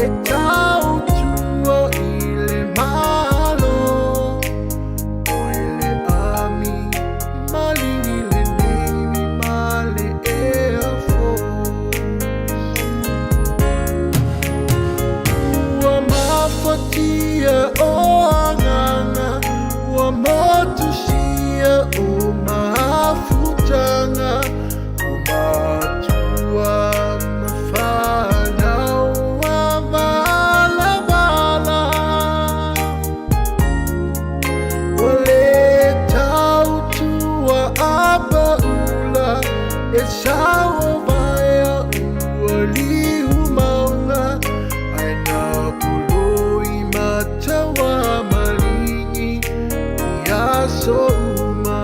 e tau tua i le malo o i le ami malingi le nimi male Air Force. Ua mafatia o anganga, ua motusia o mafutanga, o matua mawhanau a valavala. O le tau tua apaula e sawa vaya ua liu maunga, ai na puloi matawa malingi i aso uma.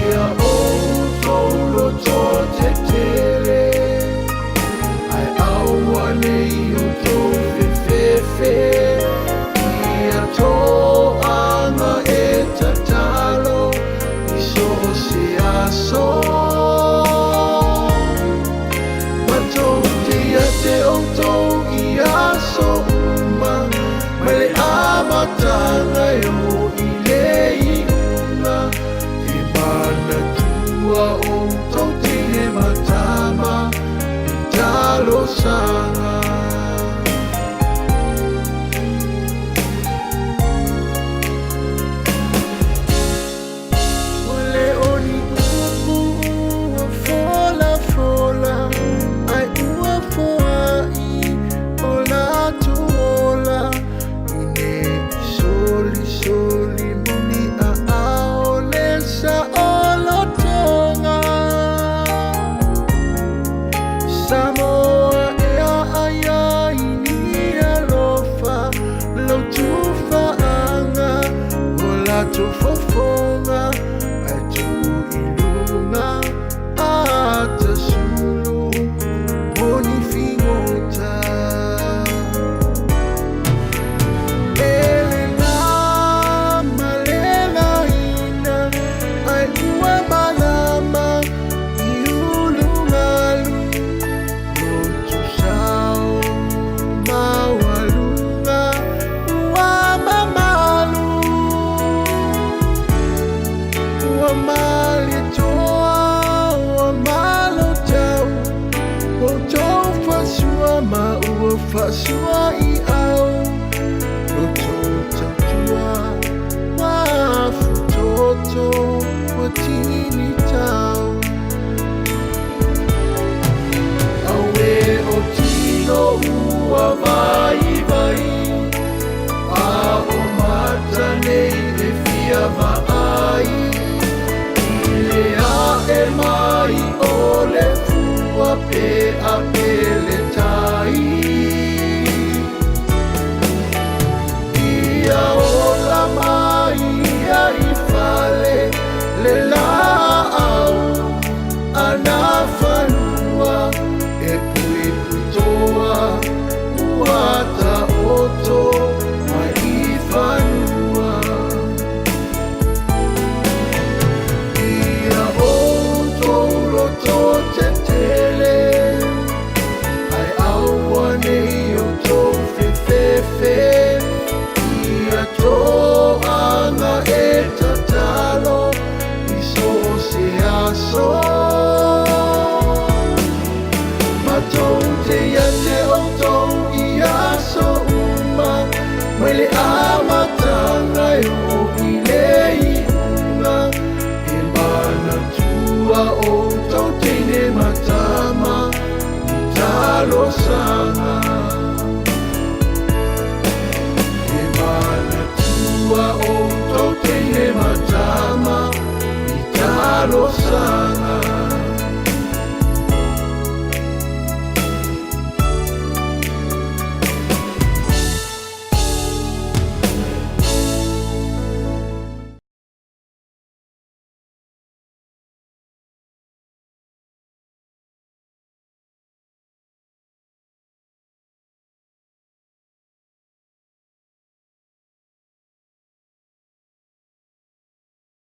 Ia o tolo to te tele, ai aua nei o tō whewhewhe. Ia tō anga e tatalo i so se aso. Matou te ate o tō i aso uma, mai le amatanga e o i le iunga. Te mana tua o tō te matama i talo sanga. Samoa ea aya ini alofa, lau tufaanga o la tufofonga, ai tu ilunga ata sulu moni fingota. Ele nga malela ina, ai ua malama i ulungalu. Ma ua whasua i au, roto tatua, wafu toto, wa tini tau. Awe o tino ua vai vai, a o mata nei e fia vai. I le a e mai o le fua pe a pele tai. Ia o la mai ia i fale le la au, ana whanua e pui pui toa, ua ta oto mai i whanua. Ia o tolo to te tele, ai aua nei o tō whewhewhe. Ia tō anga e tatalo i so se aso. Matou te ate o tō i aso uma, mai le amatanga e o i le iunga. E mana tua o tō teine matama i talo sanga. E mana tua o tō teine matama i talo sanga.